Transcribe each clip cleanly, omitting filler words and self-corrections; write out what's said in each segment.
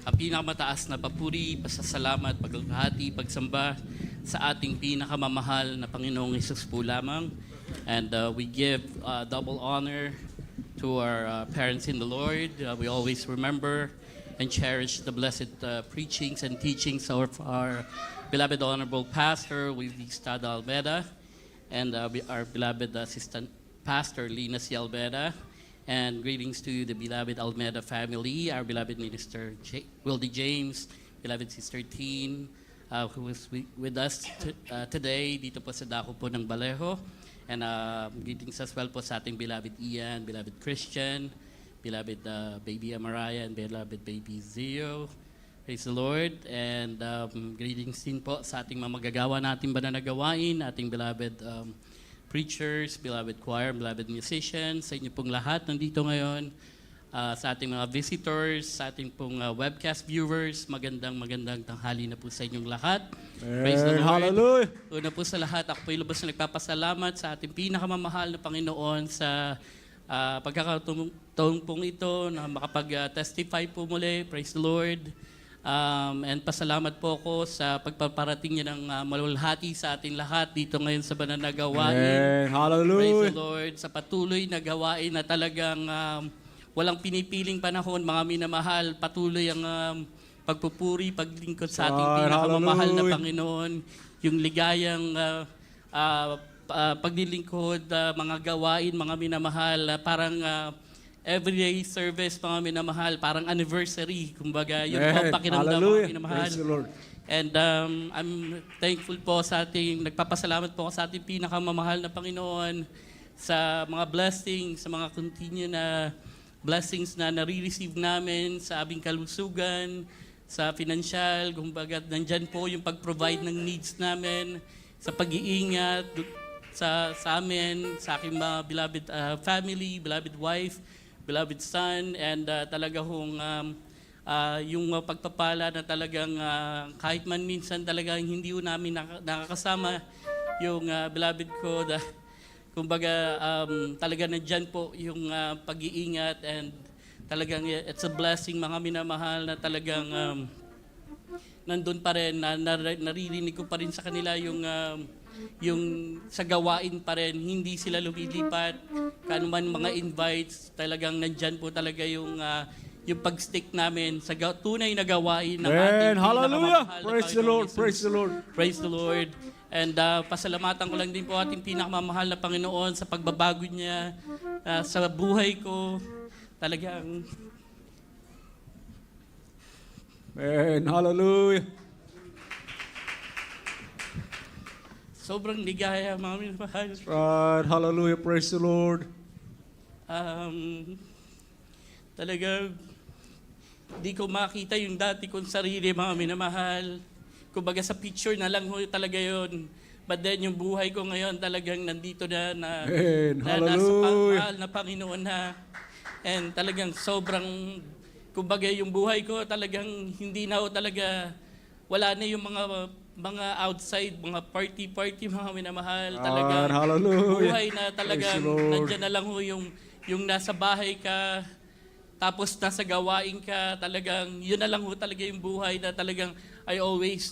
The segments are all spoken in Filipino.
ang pinakamataas na papuri, pasasalamat, paglulhati, pagsamba sa ating pinakamamahal na Panginoong Hesus po lamang. And we give double honor to our parents in the Lord. We always remember and cherish the blessed preachings and teachings of our beloved Honorable Pastor, Willie Stada Almeda, and our beloved Assistant Pastor, Lina C. Almeda. And greetings to the beloved Almeda family, our beloved Minister Wildy James, beloved Sister Teen, who is with us today dito po sa dako po ng Baleho. And greetings as well po sa ating beloved Ian, beloved Christian, beloved baby Amaraya, and beloved baby Zio. Praise the Lord. And greetings din po sa ating mga magagawa nating bananagawain, ating beloved preachers, beloved choir, beloved musicians, sa inyo pong lahat nandito ngayon, sa ating mga visitors, sa ating pong webcast viewers, magandang tanghali na po sa inyong lahat. Praise the Lord. Hallelujah. Una po sa lahat, ako po yung lubos na nagpapasalamat sa ating pinakamamahal na Panginoon sa pagkakataon pong ito na makapag-testify po muli. Praise the Lord. And pasalamat po ako sa pagpaparating niya ng malulhati sa ating lahat dito ngayon sa banal na gawain. Hallelujah. Praise the Lord. Sa patuloy na gawain na talagang walang pinipiling panahon, mga minamahal, patuloy ang pagpupuri, paglingkod sa ating pinakamamahal na Panginoon, yung ligayang paglilingkod, mga gawain, mga minamahal, parang everyday service, mga minamahal, parang anniversary, kumbaga, yun po ang pakiramdam, mga minamahal. Praise the Lord. And I'm thankful po sa ating, nagpapasalamat po ako sa ating pinakamamahal na Panginoon sa mga blessings, sa mga continue na blessings na nare-receive namin sa aming kalusugan, sa financial, kumbaga, nandyan po yung pag-provide ng needs namin, sa pag-iingat, sa amin, sa aking mga beloved family, beloved wife, beloved son, and talaga hong yung pagpapala na talagang kahit man minsan talagang hindi ko namin nakakasama yung beloved ko, kumbaga talaga nandyan po yung pag-iingat, and talagang it's a blessing, mga minamahal, na talagang nandun pa rin, naririnig ko pa rin sa kanila yung sa gawain pa rin, hindi sila lumilipat, kano man mga invites, talagang nandyan po talaga yung pag-stick namin sa tunay na gawain ng ating Hallelujah. pinakamamahal na Praise the Panginoong Lord. Jesus. Praise the Lord. Praise the Lord. And pasalamatan ko lang din po ating pinakamamahal na Panginoon sa pagbabago niya sa buhay ko. Talagang Amen. Hallelujah. sobrang ligaya, mga minamahal. Right. Hallelujah. Praise the Lord. Talagang di ko makita yung dati kong sarili, mga minamahal. Kumbaga sa picture na lang ho talaga yun. But then yung buhay ko ngayon talagang nandito na nasa pangmahal na Panginoon na. And talagang sobrang, kumbaga yung buhay ko talagang hindi na ho talaga, wala na yung mga outside, mga party, mga minamahal. Talagang buhay na talagang nandyan na lang ho yung nasa bahay ka, tapos nasa gawain ka, talagang yun na lang ho talaga yung buhay na talagang I always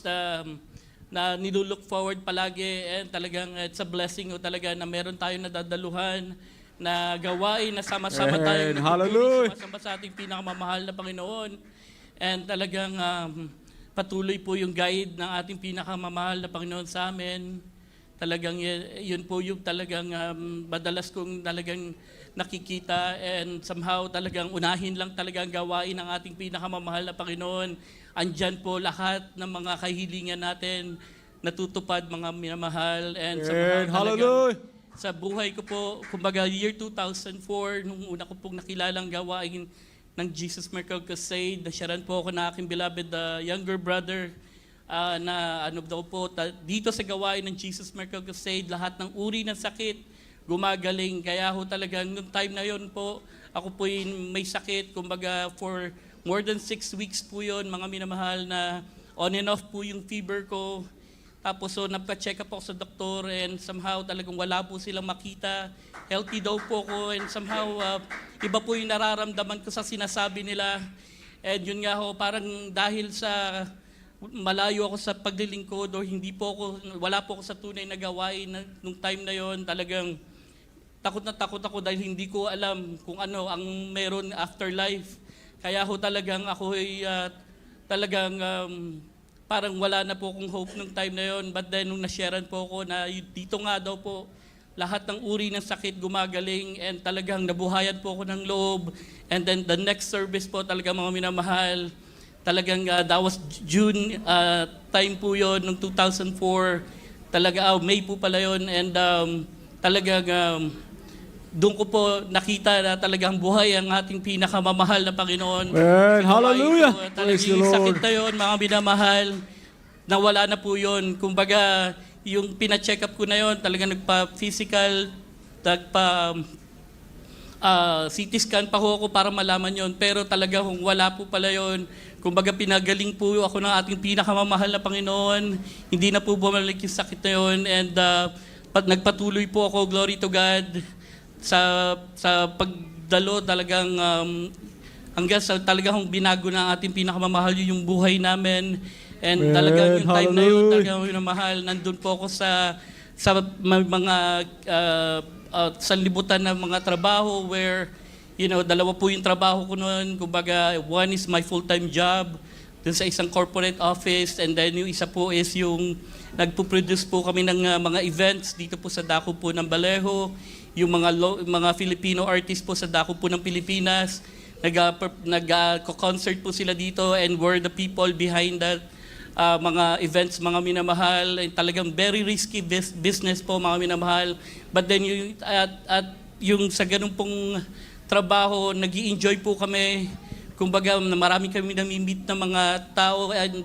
na nilulook forward palagi, and talagang it's a blessing ho talaga na meron tayong nadadaluhan na gawain na sama-sama tayong Hallelujah. sama-sama sa ating pinakamamahal na Panginoon. And talagang patuloy po yung guide ng ating pinakamamahal na Panginoon sa amin. Talagang yun po yung talagang madalas kong talagang nakikita, and somehow talagang unahin lang talagang gawain ng ating pinakamamahal na Panginoon. Andyan po lahat ng mga kahilingan natin natutupad, mga minamahal. And somehow talagang sa buhay ko po, kumbaga year 2004, nung una ko pong nakilalang gawain ng Jesus Miracle Crusade, nasyaran po ako na aking beloved younger brother na ano daw po, dito sa gawain ng Jesus Miracle Crusade, lahat ng uri ng sakit gumagaling. Kaya ho talagang nung time na yon po, ako po may sakit, kumbaga for more than 6 weeks po yon, mga minamahal, na on and off po yung fever ko. Tapos so nagpa-check up ako sa doktor, and somehow talagang wala po silang makita. Healthy daw po ko, and somehow iba po yung nararamdaman ko sa sinasabi nila. And yun nga ho, parang dahil sa malayo ako sa paglilingkod o wala po ako sa tunay na gawain nung time na yon, talagang takot na takot ako dahil hindi ko alam kung ano ang meron afterlife. Kaya ho talagang ako ay talagang parang wala na po akong hope nung time na yon. But then nung nasharean po ako na dito nga daw po lahat ng uri ng sakit gumagaling and talagang nabuhayan po ako ng loob. And then the next service po talagang mga minamahal, talagang that was June time po yon nung 2004. Talaga, May po pala yon. And talagang doon ko po nakita na talagang buhay ang ating pinakamamahal na Panginoon. Amen. Hallelujah. Talagang Praise the yung sakit Lord. na yun, mga minamahal, nawala na po yun. Kumbaga, yung pina-check up ko na yun, talagang nagpa-physical, CT scan pa ho ako para malaman yon. Pero talaga wala po pala yon. Kumbaga pinagaling po ako ng ating pinakamamahal na Panginoon. Hindi na po bumalik yung sakit na yon. And nagpatuloy po ako, glory to God, sa pagdalo talagang hanggang sa talagang binago ng ating pinakamamahal yung buhay namin. And talagang yung time na yun, talagang yung mahal, nandun po ako sa mga sanlibutan ng mga trabaho where, dalawa po yung trabaho ko noon. Kumbaga, one is my full-time job dun sa isang corporate office, and then yung isa po is yung nagpo-produce po kami ng mga events dito po sa dako po ng Baleho, yung mga Filipino artists po sa dako po ng Pilipinas, nag-concert po sila dito, and we're the people behind that mga events, mga minamahal. Talagang very risky business po, mga minamahal. But then yung sa ganun pong trabaho, nag-i-enjoy po kami. Kumbaga, marami kami nami-meet na mga tao. And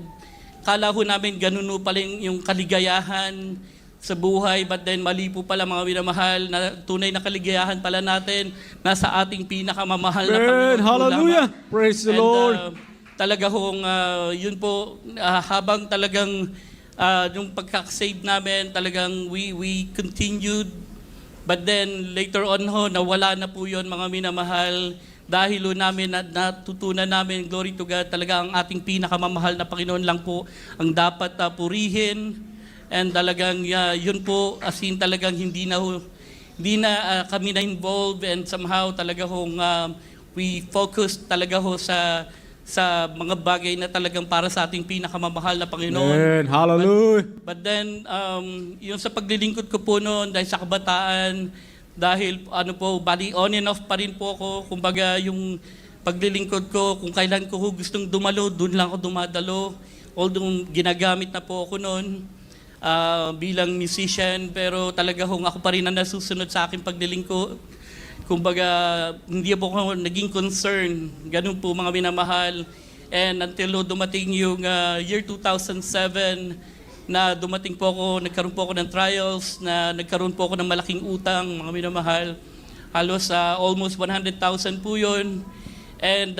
kala ho namin ganun po pala yung kaligayahan sa buhay. But then mali po pala, mga minamahal, na tunay na kaligayahan pala natin nasa ating pinakamamahal na Panginoon po Hallelujah. lamang. Praise the And, Lord. talaga hong yun po, habang talagang yung pagkakasave namin, talagang we continued. But then later on ho, nawala na po yun, mga minamahal, dahil namin natutunan namin, glory to God, talaga ang ating pinakamamahal na Panginoon lang po ang dapat purihin. And talagang yun po, as in talagang hindi na kami na involved, and somehow talaga hong we focused talaga ho sa mga bagay na talagang para sa ating pinakamamahal na Panginoon. Amen. Hallelujah. But then, yung sa paglilingkod ko po noon, dahil sa kabataan, dahil bali on and off pa rin po ako. Kumbaga, yung paglilingkod ko, kung kailan ko gustong dumalo, doon lang ako dumadalo. Although ginagamit na po ako noon bilang musician, pero talaga ako pa rin ang nasusunod sa aking paglilingkod. Kumbaga, hindi po ako naging concern. Ganun po, mga minamahal. And until dumating yung year 2007, na dumating po ako, nagkaroon po ako ng trials, na nagkaroon po ako ng malaking utang, mga minamahal. Halos almost 100,000 po yun. And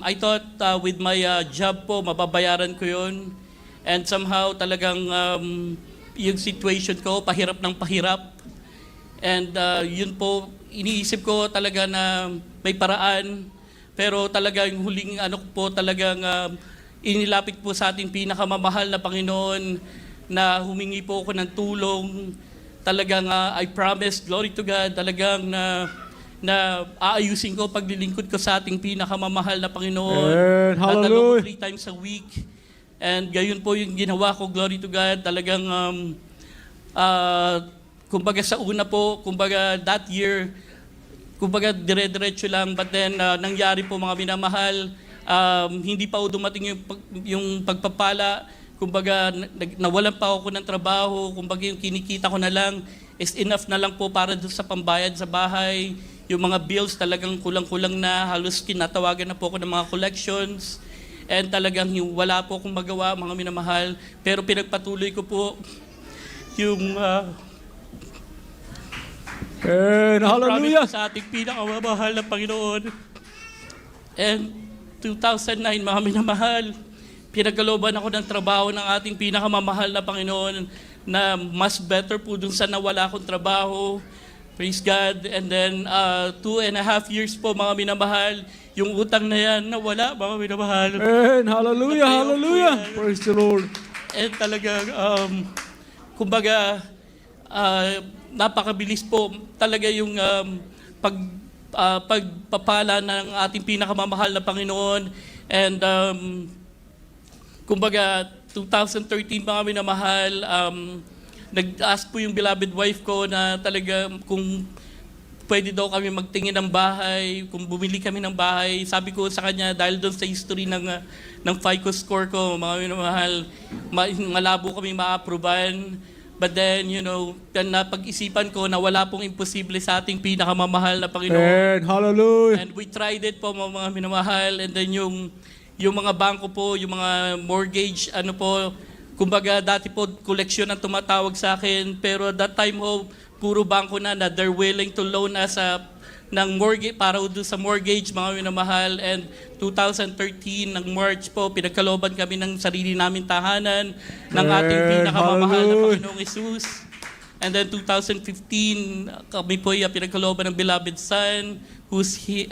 I thought with my job po, mababayaran ko yun. And somehow talagang yung situation ko, pahirap ng pahirap. And yun po, iniisip ko talaga na may paraan, pero talaga yung huling po talagang inilapit po sa ating pinakamamahal na Panginoon, na humingi po ako ng tulong. Talagang I promise, glory to God, talagang na aayusin ko paglilingkod ko sa ating pinakamamahal na Panginoon. Amen. Hallelujah. 3 times a week. And gayon po yung ginawa ko, glory to God. Talagang kumbaga sa una po, kumbaga that year, kumbaga dire-diretso lang, but then nangyari po, mga minamahal, hindi pa dumating yung pagpapala. Kumbaga nawalan pa ako ng trabaho, kumbaga yung kinikita ko na lang is enough na lang po para doon sa pambayad sa bahay. Yung mga bills talagang kulang-kulang na, halos kinatawagan na po ako ng mga collections. And talagang wala po akong magawa, mga minamahal, pero pinagpatuloy ko po yung And hallelujah. promise sa ating pinakamamahal na Panginoon. And 2009, mga minamahal, pinagkalooban ako ng trabaho ng ating pinakamamahal na Panginoon, na mas better po dun sa nawala akong trabaho. Praise God. And then 2.5 years po, mga minamahal, yung utang na yan nawala, mga minamahal. Amen. Hallelujah. Natayo po Hallelujah. yan. Praise the Lord. And talagang, kumbaga, napakabilis po talaga yung pagpapala ng ating pinakamamahal na Panginoon. And kumbaga, 2013 mga minamahal, nag-ask po yung beloved wife ko na talaga kung pwede daw kami magtingin ng bahay, kung bumili kami ng bahay. Sabi ko sa kanya, dahil doon sa history ng FICO score ko, mga minamahal, malabo kami ma-approvean. But then, napag-isipan ko na wala pong imposible sa ating pinakamamahal na Panginoon. Amen. Hallelujah. And we tried it po, mga minamahal. And then yung mga bangko po, yung mga mortgage, kumbaga dati po, collection ang tumatawag sa akin. Pero that time ho, puro bangko na they're willing to loan us ng mortgage, para doon sa mortgage, mga minamahal. And 2013, ng March po, pinagkalooban kami ng sarili namin tahanan ng ating pinakamamahal na Panginoong Jesus. And then 2015, kami po pinagkalooban ng beloved son, who's 10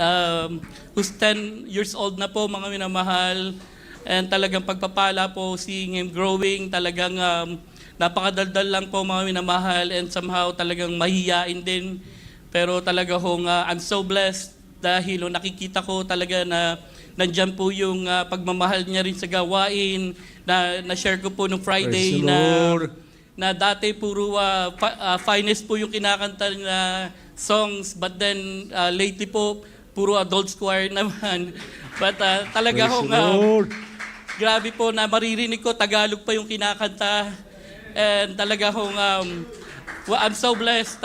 years old na po, mga minamahal. And talagang pagpapala po, seeing him growing, talagang napakadaldal lang po, mga minamahal, and somehow talagang mahihiyain din. Pero talaga I'm so blessed dahil nakikita ko talaga na nandyan po yung pagmamahal niya rin sa gawain na share ko po nung Friday na dati puro finest po yung kinakanta na songs, but then lately po puro adult choir naman. But talaga grabe po na maririnig ko Tagalog pa yung kinakanta. And talaga I'm so blessed.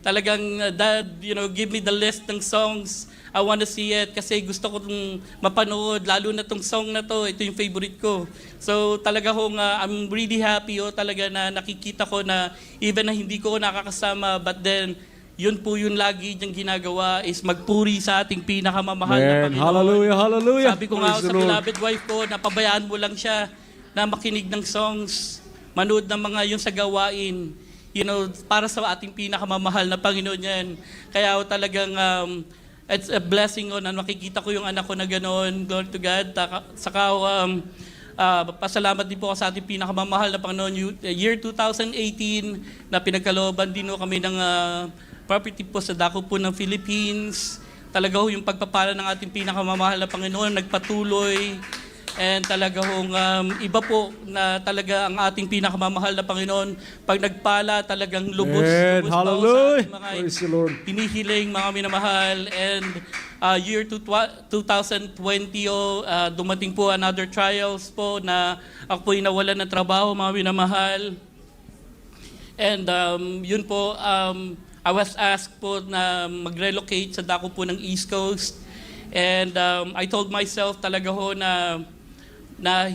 Talagang Dad, give me the list ng songs. I want to see it kasi gusto ko itong mapanood, lalo na itong song na to. Ito yung favorite ko. So talaga I'm really happy talaga na nakikita ko na even na hindi ko nakakasama, but then yun po yung lagi niyang ginagawa is magpuri sa ating pinakamamahal na Panginoon. Hallelujah. Hallelujah. Sabi ko nga sa beloved wife ko, napabayaan mo lang siya na makinig ng songs, manood ng mga yung sa gawain, para sa ating pinakamamahal na Panginoon yan. Kaya talagang it's a blessing na makikita ko yung anak ko na gano'n. Glory to God. Saka pasalamat din po ako sa ating pinakamamahal na Panginoon. Year 2018 na pinagkalooban din kami ng property po sa dako po ng Philippines. Talaga yung pagpapala ng ating pinakamamahal na Panginoon nagpatuloy. And talaga iba po na talaga ang ating pinakamamahal na Panginoon. Pag nagpala, talagang lubos Hallelujah. sa mga Praise the Lord. hinihiling, mga minamahal. And year 2020, dumating po another trials po na ako po'y nawalan ng trabaho, mga minamahal. And yun po, I was asked po na mag-relocate sa dako po ng East Coast. And I told myself talaga na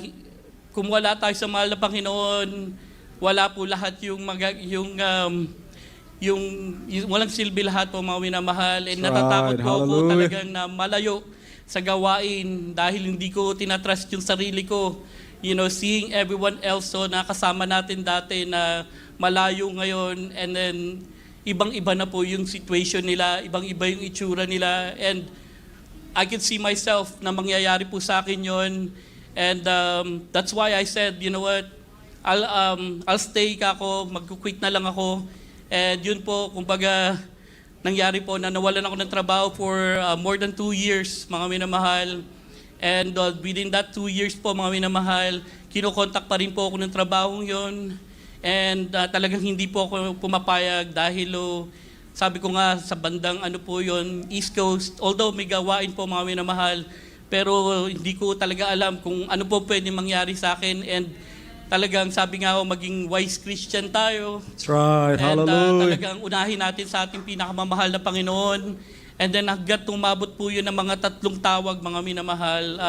kung wala tayo sa mahal na Panginoon, wala po lahat yung walang silbi lahat po, mga minamahal. And natatakot po ako talagang na malayo sa gawain dahil hindi ko tinatrust yung sarili ko. Seeing everyone else na kasama natin dati na malayo ngayon, and then ibang-iba na po yung situation nila, ibang-iba yung itsura nila, and I can see myself na mangyayari po sa akin yon. And that's why I said, you know what, I'll stay mag-quit na lang ako. And yun po, kumbaga, nangyari po na nawalan ako ng trabaho for more than 2 years, mga minamahal. And within that 2 years po, mga minamahal, kinokontak pa rin po ako ng trabahong yon. And talagang hindi po ako pumapayag dahil sabi ko nga sa bandang po yon, East Coast, although may gawain po, mga minamahal, pero hindi ko talaga alam kung ano po pwede mangyari sa akin. And talagang sabi nga maging wise Christian tayo. That's right. And Hallelujah. talagang unahin natin sa ating pinakamamahal na Panginoon. And then hanggat tumabot po yun ng mga 3 tawag, mga minamahal.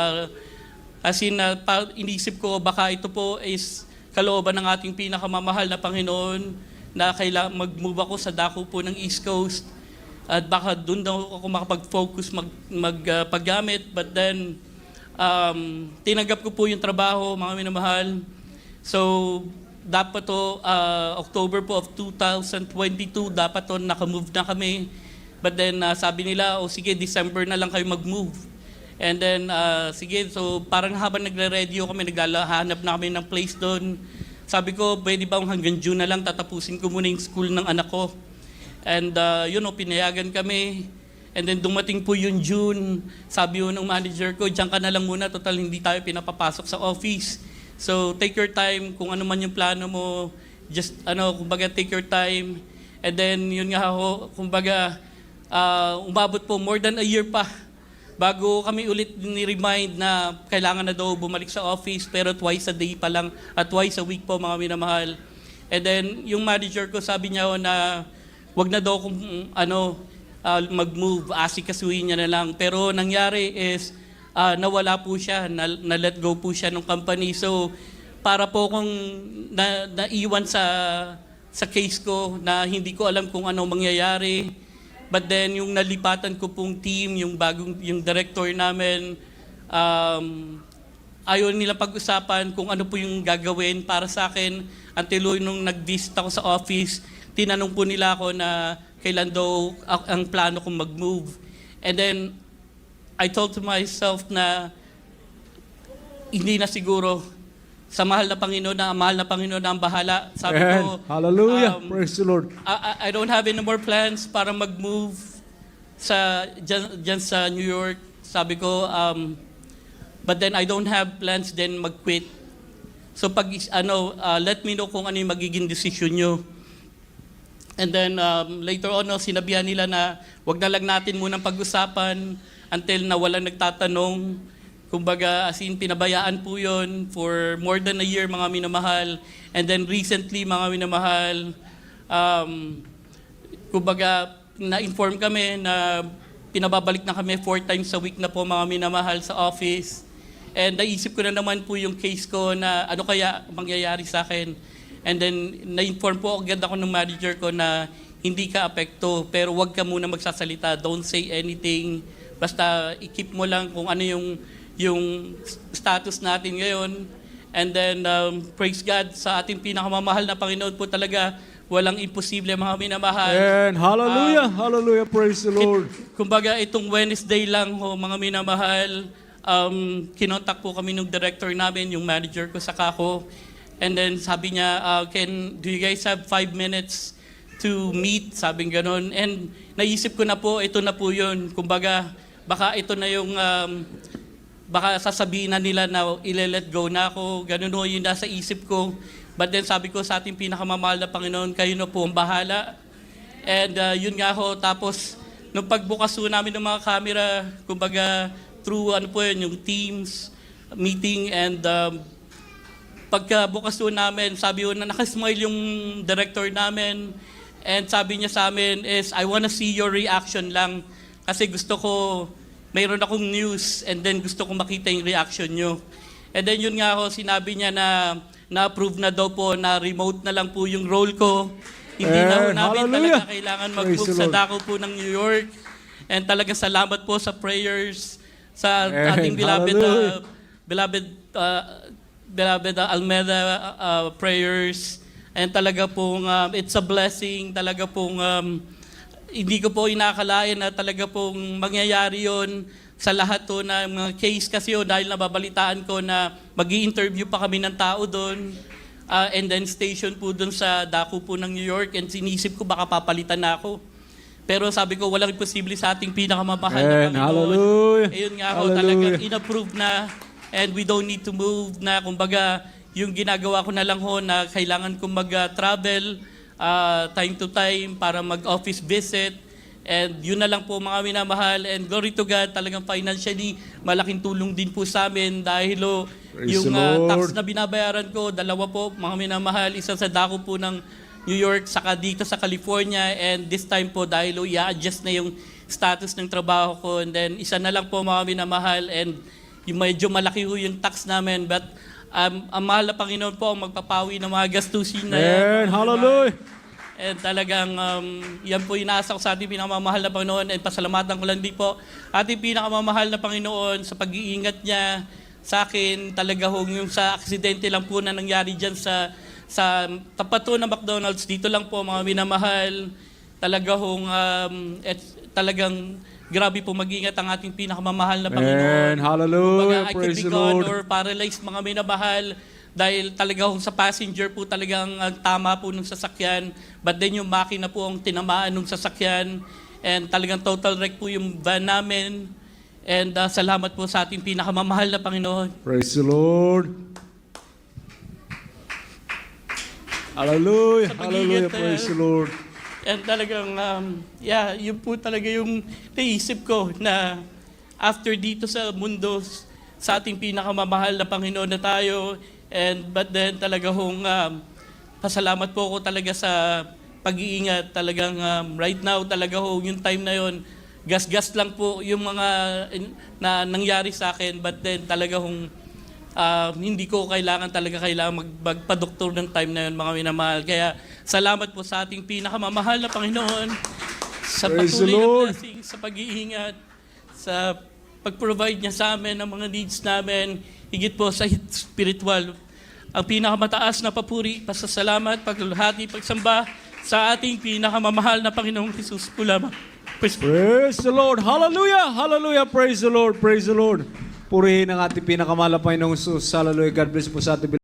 Inisip ko baka ito po is kalooban ng ating pinakamamahal na Panginoon na kailangan mag-move ako sa dako po ng East Coast. At baka doon daw ako makapag-focus magpaggamit. But then, tinanggap ko po yung trabaho, mga minamahal. So, dapat October po of 2022, dapat nakamove na kami. But then sabi nila, sige, December na lang kayo mag-move. And then, sige, so parang habang nagre-radio kami, naglalahanap na kami ng place doon. Sabi ko, pwede ba hanggang June na lang tatapusin ko muna yung school ng anak ko. And pinayagan kami. And then dumating po yung June, sabi ng manager ko, diyan ka na lang muna, total hindi tayo pinapapasok sa office. So take your time, kung ano man yung plano mo, just kumbaga take your time. And then yun nga ho, kumbaga umabot po more than a year pa bago kami ulit ni-remind na kailangan na daw bumalik sa office, pero twice a day pa lang at twice a week po mga minamahal. And then yung manager ko sabi niya na wag na daw kung mag-move, asikasuhin niya na lang. Pero nangyari is nawala po siya, na-let go po siya ng company. So para po kung naiwan sa case ko na hindi ko alam kung ano mangyayari. But then yung nalipatan ko pong team, yung director namin, ayaw nila pag-usapan kung ano po yung gagawin para sa akin. Until nung nag-visit ako sa office, tinanong po nila ako na kailan daw ang plano kong mag-move. And then I told to myself na hindi na siguro, sa mahal na Panginoon na ang bahala. Sabi ko, Hallelujah. Praise the Lord. I don't have any more plans para mag-move dyan sa New York. Sabi ko, but then I don't have plans then mag-quit. So let me know kung ano yung magiging decision nyo. And then later on, sinabihan nila na wag na lang natin munang pag-usapan until na walang nagtatanong. Kumbaga, as in, pinabayaan po yun for more than a year, mga minamahal. And then recently, mga minamahal, kumbaga, na-inform kami na pinababalik na kami 4 times a week na po, mga minamahal, sa office. And naisip ko na naman po yung case ko na ano kaya mangyayari sa akin. And then, na-inform po agad ako ng manager ko na hindi ka apekto, pero wag ka muna magsasalita. Don't say anything. Basta i-keep mo lang kung ano yung status natin ngayon. And then, praise God, sa ating pinakamamahal na Panginoon po talaga, walang imposible, mga minamahal. And hallelujah, hallelujah, praise the Lord. Kumbaga, itong Wednesday lang ho, mga minamahal, kinontak po kami ng director namin, yung manager ko sa kako. And then sabi niya, do you guys have 5 minutes to meet? Sabing ganon. And naisip ko na po, ito na po yun. Kumbaga, baka ito na yung baka sasabihin na nila na ile-let go na ako, ganun ho yung nasa isip ko. But then sabi ko sa ating pinakamamahal na Panginoon, kayo na po ang bahala. And yun nga ho, tapos nung pagbukas ho namin ng mga camera, kumbaga through yung Teams meeting, and pagkabukas ho namin, sabi ho na nakasmile yung director namin, and sabi niya sa amin is, I wanna see your reaction lang, kasi gusto ko mayroon akong news, and then gusto kong makita yung reaction nyo. And then yun nga ho, sinabi niya na na-approve na daw po na remote na lang po yung role ko. Hindi na ho namin talaga kailangan mag-move sa dako po ng New York. And talaga salamat po sa prayers, sa ating beloved Almeda prayers. And talaga pong it's a blessing, talaga pong hindi ko po inakalain na talaga pong mangyayari yon sa lahat to na mga case kasi dahil nababalitaan ko na mag-i-interview pa kami ng tao doon, and then station po doon sa dako po ng New York, and sinisip ko baka papalitan na ako. Pero sabi ko walang imposible sa ating pinakamamahal na Panginoon. Hallelujah. Ayun nga ako, talagang in-approve na, and we don't need to move na, kumbaga yung ginagawa ko na lang ho na kailangan kong mag-travel time to time para mag-office visit. And yun na lang po mga minamahal. And glory to God, talagang financially, malaking tulong din po sa amin dahil yung tax na binabayaran ko, 2 po mga minamahal, isa sa dako po ng New York, saka dito sa California. And this time po dahil i-adjust na yung status ng trabaho ko. And then isa na lang po mga minamahal, and yung medyo malaki ho yung tax namin. But ang mahal na Panginoon po ang magpapawi ng mga gastusin na yan. Hallelujah. And talagang yan po inaasa ko sa ating pinakamamahal na Panginoon, and pasalamatan ko lang din po ating pinakamamahal na Panginoon sa pag-iingat niya sa akin. Talaga yung sa aksidente lang po na nangyari dyan sa tapat po ng McDonald's, dito lang po mga minamahal. talagang grabe po mag-ingat ang ating pinakamamahal na Amen. Panginoon. Hallelujah. Kumbaga, I could Praise be the gone Lord. or paralyzed mga minamahal dahil talaga sa passenger po talagang tama po ng sasakyan, but then yung makina po ang tinamaan ng sasakyan, and talagang total wreck po yung van namin. And salamat po sa ating pinakamamahal na Panginoon. Praise the Lord. Hallelujah. Sa pag-iingat, Hallelujah. Praise the Lord. And talagang, yun po talaga yung naisip ko na after dito sa mundo, sa ating pinakamamahal na Panginoon na tayo, but then talaga pasalamat po ako talaga sa pag-iingat. Talagang right now, talaga yung time na yon, gas-gas lang po yung mga na nangyari sa akin, but then talaga hindi ko kailangan magpadoktor ng time na yun, mga minamahal. Kaya salamat po sa ating pinakamamahal na Panginoon sa Praise the patuloy na Lord. blessing, sa pag-iingat, sa pag-provide niya sa amin ng mga needs namin, higit po sa spiritual. Ang pinakamataas na papuri, pasasalamat, pagluluhati, pagsamba sa ating pinakamamahal na Panginoong Jesus po lamang. Praise the Lord. Hallelujah. Hallelujah. Praise the Lord. Praise the Lord. Purihin ang ating pinakamahal na Panginoong Jesus. Hallelujah. God bless po sa ating